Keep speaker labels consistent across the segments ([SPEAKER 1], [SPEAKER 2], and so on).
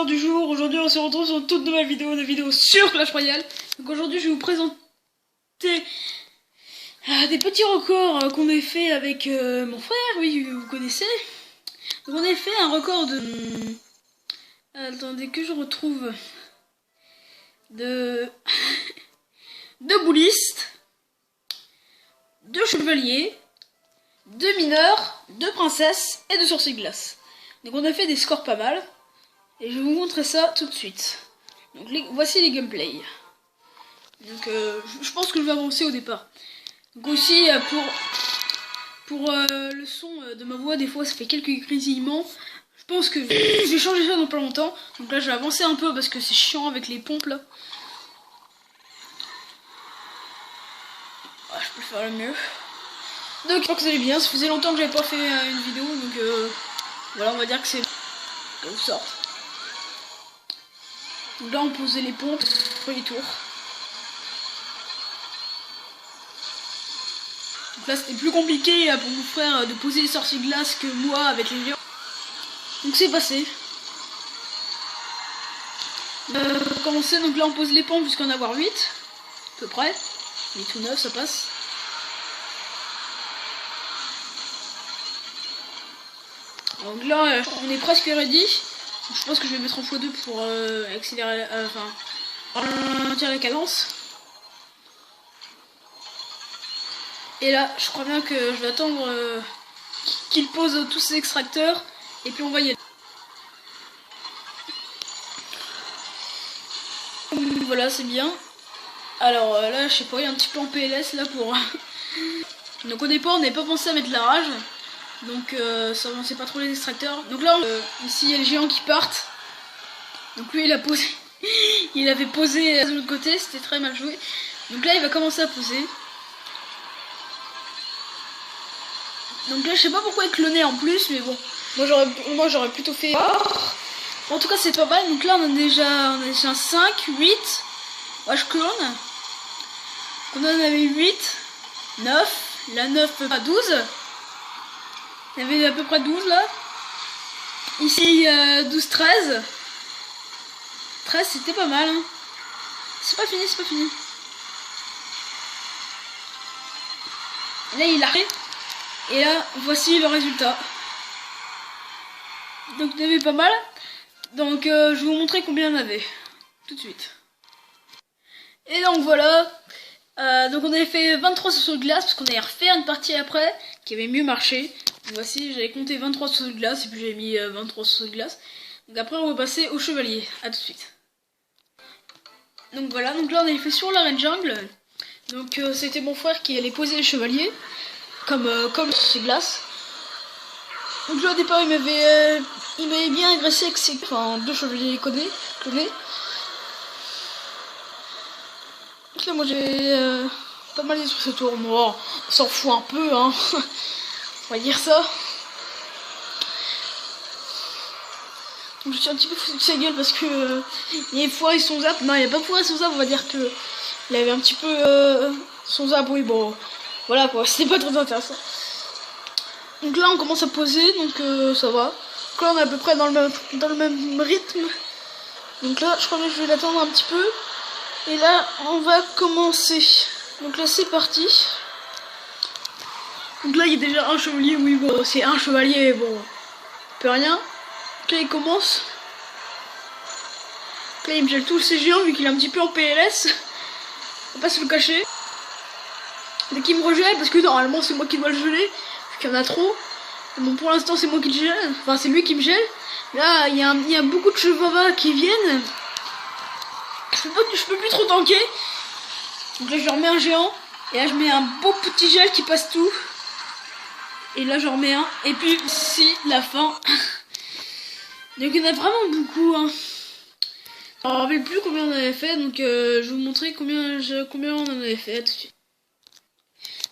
[SPEAKER 1] gamers du jour. Aujourd'hui on se retrouve sur une toute nouvelle vidéo, sur Clash Royale. Donc aujourd'hui je vais vous présenter des petits records qu'on a fait avec mon frère, oui vous connaissez. Donc on a fait un record de... attendez que je retrouve... de boulistes, de chevaliers, de mineurs, de princesses et de sorciers glace. Donc on a fait des scores pas mal. Et je vais vous montrer ça tout de suite. Donc voici les gameplays. Donc je pense que je vais avancer au départ. Donc aussi pour le son de ma voix, des fois ça fait quelques grésillements. Je pense que je vais changer ça dans pas longtemps. Donc là je vais avancer un peu parce que c'est chiant avec les pompes là. Ah, je peux faire le mieux. Donc j'espère que vous allez bien. Ça faisait longtemps que j'avais pas fait une vidéo. Donc voilà, on va dire que c'est comme ça. Donc là on posait les pompes, premier tour. Donc là c'était plus compliqué pour mon frère de poser les sorciers glace que moi avec les géants. Donc c'est passé. On va commencer, donc là on pose les pompes jusqu'à en avoir 8. À peu près. 8 ou 9 ça passe. Donc là on est presque ready. Je pense que je vais mettre en x2 pour accélérer, ralentir la cadence. Et là, je crois bien que je vais attendre qu'il pose tous ses extracteurs et puis on va y aller. Voilà, c'est bien. Alors là, je sais pas, il y a un petit peu en PLS là pour... Donc au départ, on n'avait pas pensé à mettre la rage. Donc ça avançait pas trop les extracteurs. Donc là ici il y a les géants qui partent. Donc lui il a posé il avait posé de l'autre côté, c'était très mal joué. Donc là il va commencer à poser. Donc là je sais pas pourquoi il clonait en plus, mais bon, moi j'aurais plutôt fait en tout cas c'est pas mal. Donc là on a déjà 5, 8. Ouais, je clone. On en avait 8, 9, la 9 pas 12. Il y avait à peu près 12 là. Ici 12, 13. 13 c'était pas mal hein. C'est pas fini, c'est pas fini. Et là il a arrêté. Et là voici le résultat. Donc il y avait pas mal. Donc je vais vous montrer combien il y en avait. Tout de suite. Et donc voilà. Donc on avait fait 23 sur glace parce qu'on avait refait une partie après qui avait mieux marché. Voici, j'avais compté 23 sauts de glace et puis j'ai mis 23 sauts de glace. Donc après on va passer au chevalier. A tout de suite. Donc voilà, donc là on avait fait sur l'arène jungle. Donc c'était mon frère qui allait poser les chevaliers comme ces glaces. Donc là au départ il m'avait bien agressé avec ses 2 chevaliers clonés. Donc là moi j'ai pas mal sur ce tour. Bon, on s'en fout un peu hein. On va dire ça. Donc je suis un petit peu foutu de sa gueule parce que il y a foiré son zap. Non, il n'y a pas foiré son zap, on va dire que il avait un petit peu son zap, oui bon. Voilà quoi, c'était pas très intéressant. Donc là on commence à poser, donc ça va. Donc là on est à peu près dans le même rythme. Donc là je crois que je vais l'attendre un petit peu. Et là on va commencer. Donc là c'est parti. Donc là il y a déjà un chevalier, oui bon c'est un chevalier, bon peut rien. Donc là il commence. Donc là il me gèle tous ses géants vu qu'il est un petit peu en PLS. On va pas se le cacher. Dès qu'il me regèle, parce que normalement c'est moi qui dois le geler, vu qu'il y en a trop. Bon pour l'instant c'est moi qui le gèle, enfin c'est lui qui me gèle. Là il y a beaucoup de chevaux qui viennent. Je peux plus trop tanker. Donc là je remets un géant. Et là je mets un beau petit gel qui passe tout. Et là j'en remets un. Et puis si la fin. Donc il y en a vraiment beaucoup hein. Je ne me rappelle plus combien on avait fait. Donc je vais vous montrer combien on en avait fait tout de suite.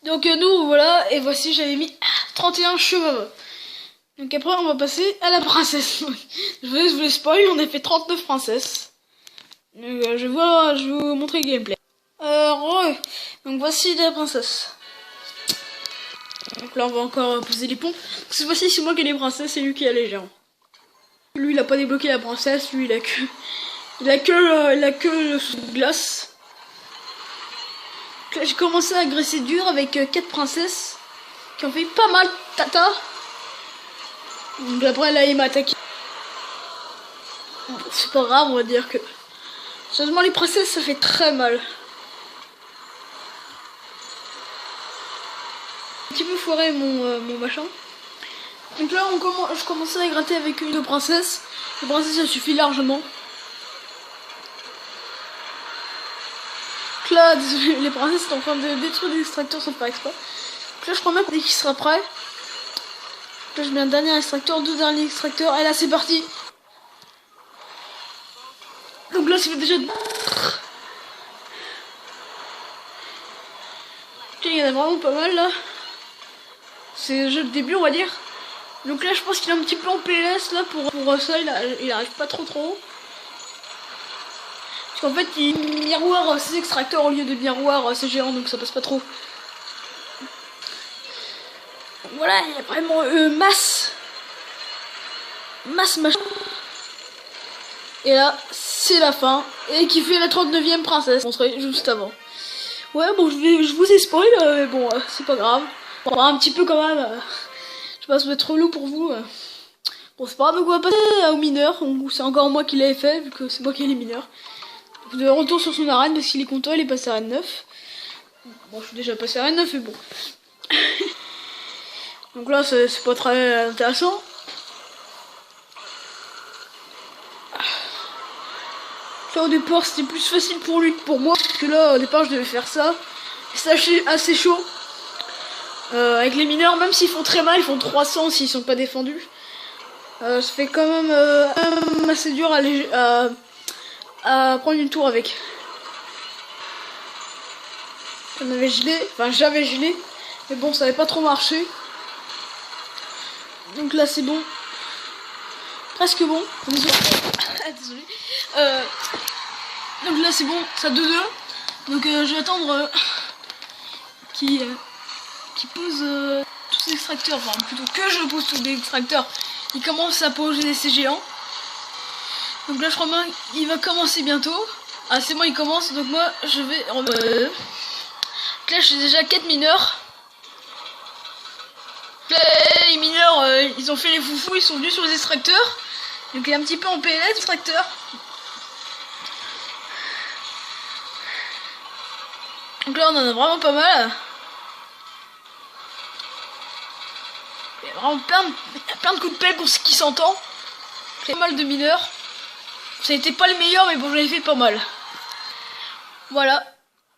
[SPEAKER 1] Donc nous voilà. Et voici j'avais mis 31 chevaux. Donc après on va passer à la princesse. Je vous les spoil, on a fait 39 princesses. Donc je vais vous montrer le gameplay. Donc voici la princesse. Donc là on va encore poser les pompes. Cette fois-ci c'est moi qui ai les princesses, c'est lui qui a les géants. Lui il a pas débloqué la princesse, lui il a que le glace. Là j'ai commencé à agresser dur avec 4 princesses qui ont fait pas mal tata. Donc après là il m'a attaqué. Bon, c'est pas grave, on va dire que sérieusement les princesses ça fait très mal. Un petit peu foiré mon machin. Donc là je commençais à gratter avec une princesse. Les princesses ça suffit largement. Donc là désolé, les princesses sont en train de détruire des extracteurs sans faire exprès. Donc là je crois même dès qu'il sera prêt. Donc là je mets un dernier extracteur, 2 derniers extracteurs et là c'est parti. Donc là ça fait déjà... Il y en a vraiment pas mal là. C'est le jeu de début on va dire. Donc là je pense qu'il est un petit peu en PLS là pour ça, il arrive pas trop haut. Parce qu'en fait il miroir ses extracteurs au lieu de miroir ses géants, donc ça passe pas trop. Voilà, il y a vraiment masse machin. Et là c'est la fin. Et qui fait la 39e princesse, montré juste avant. Ouais bon je vous ai spoil, mais bon c'est pas grave. Bon, un petit peu quand même. Je vais pas se mettre relou pour vous. Bon c'est pas grave, donc on va passer au mineur. C'est encore moi qui l'avais fait vu que c'est moi qui ai les mineurs. De retour sur son arène parce qu'il est content, il est passé à arène 9. Bon je suis déjà passé à arène 9 mais bon. Donc là c'est pas très intéressant. Là au départ c'était plus facile pour lui que pour moi. Parce que là au départ je devais faire ça. Et ça assez chaud. Avec les mineurs, même s'ils font très mal, ils font 300 s'ils sont pas défendus. Ça fait quand même assez dur à prendre une tour avec. On avait gelé, enfin j'avais gelé, mais bon ça avait pas trop marché. Donc là c'est bon. Presque bon. Désolé. Donc là c'est bon, ça 2-2. Donc je vais attendre qui pose tous les extracteurs, enfin plutôt que je pose tous les extracteurs. Il commence à poser ses géants. Donc là je crois bien qu'il va commencer bientôt. Ah c'est bon il commence, donc moi je vais... Donc là j'ai déjà 4 mineurs. Là, les mineurs ils ont fait les foufous, ils sont venus sur les extracteurs. Donc il est un petit peu en PLS extracteur. Donc là on en a vraiment pas mal. Il y a vraiment plein de coups de pelle qui s'entend. J'ai pas mal de mineurs. Ça n'était pas le meilleur mais bon j'avais fait pas mal. Voilà.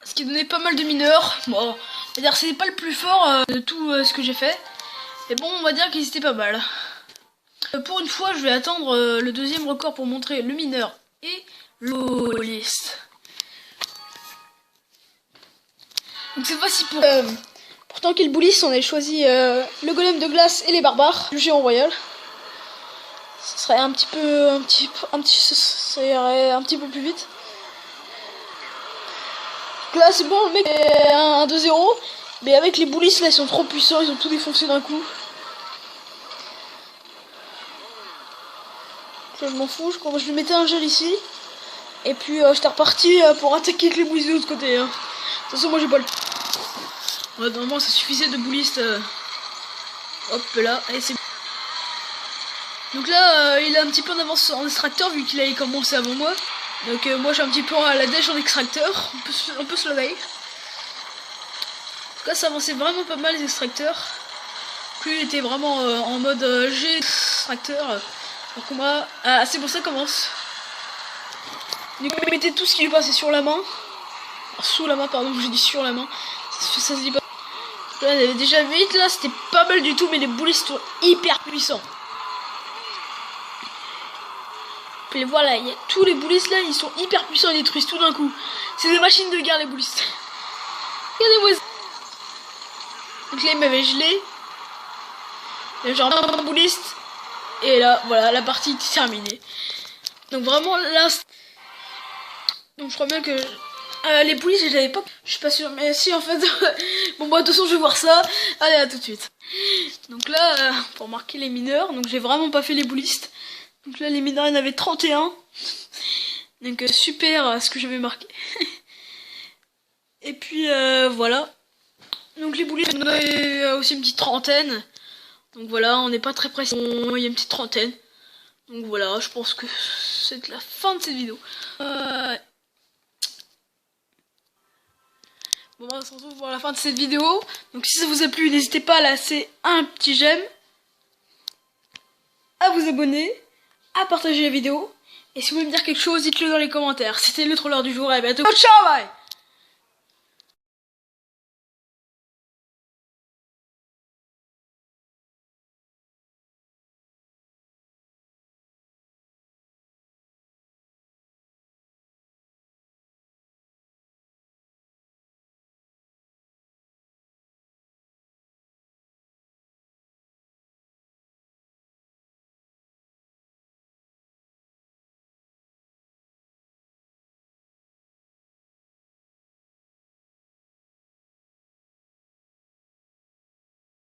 [SPEAKER 1] Ce qui donnait pas mal de mineurs. Bon, on va dire que c'était pas le plus fort de tout ce que j'ai fait. Mais bon on va dire qu'ils étaient pas mal. Pour une fois je vais attendre le deuxième record pour montrer le mineur et l'oliste. Donc cette fois-ci pour tant qu'il boulisse, on a choisi le golem de glace et les barbares, le géant royal. Ça serait ça irait un petit peu plus vite. Donc là c'est bon, le mec est 1-2-0, mais avec les boulisses là ils sont trop puissants, ils ont tout défoncé d'un coup. Là, je m'en fous, je lui mettais un gel ici. Et puis j'étais reparti pour attaquer avec les boulisses de l'autre côté. Hein. De toute façon moi j'ai pas le... Ouais, normalement ça suffisait de boulistes. Hop là, allez c'est... Donc là il a un petit peu en avance en extracteur vu qu'il avait commencé avant moi. Donc moi j'ai un petit peu à la dèche en extracteur. On peut se lever. En tout cas ça avançait vraiment pas mal les extracteurs. Lui il était vraiment en mode G extracteur. Donc moi... Ah c'est bon ça commence. Du coup il mettait tout ce qui lui passait sur la main. Alors, sous la main pardon, j'ai dit sur la main. Ça se dit pas. Là il avait déjà 8 là, c'était pas mal du tout mais les boulistes sont hyper puissants. Puis voilà, il y a tous les boulistes là, ils sont hyper puissants, ils détruisent tout d'un coup. C'est des machines de guerre les boulistes. Regardez-moi ça. Donc là il m'avait gelé. Il y a genre un bouliste. Et là, voilà, la partie est terminée. Donc vraiment là... Donc je crois bien que... les boulistes je l'avais pas... Je suis pas sûre, mais si en fait... Bon bah de toute façon je vais voir ça. Allez à tout de suite. Donc là, pour marquer les mineurs, donc j'ai vraiment pas fait les boulistes. Donc là, les mineurs, il y en avait 31. Donc super ce que j'avais marqué. Et puis voilà. Donc les boulets, il y en a aussi une petite trentaine. Donc voilà, on n'est pas très pressé. Il y a une petite trentaine. Donc voilà, je pense que c'est la fin de cette vidéo. Bon, bah, on se retrouve pour la fin de cette vidéo. Donc si ça vous a plu, n'hésitez pas à laisser un petit j'aime, à vous abonner, à partager la vidéo. Et si vous voulez me dire quelque chose, dites-le dans les commentaires. C'était le troller du jour et à bientôt. Ciao, bye.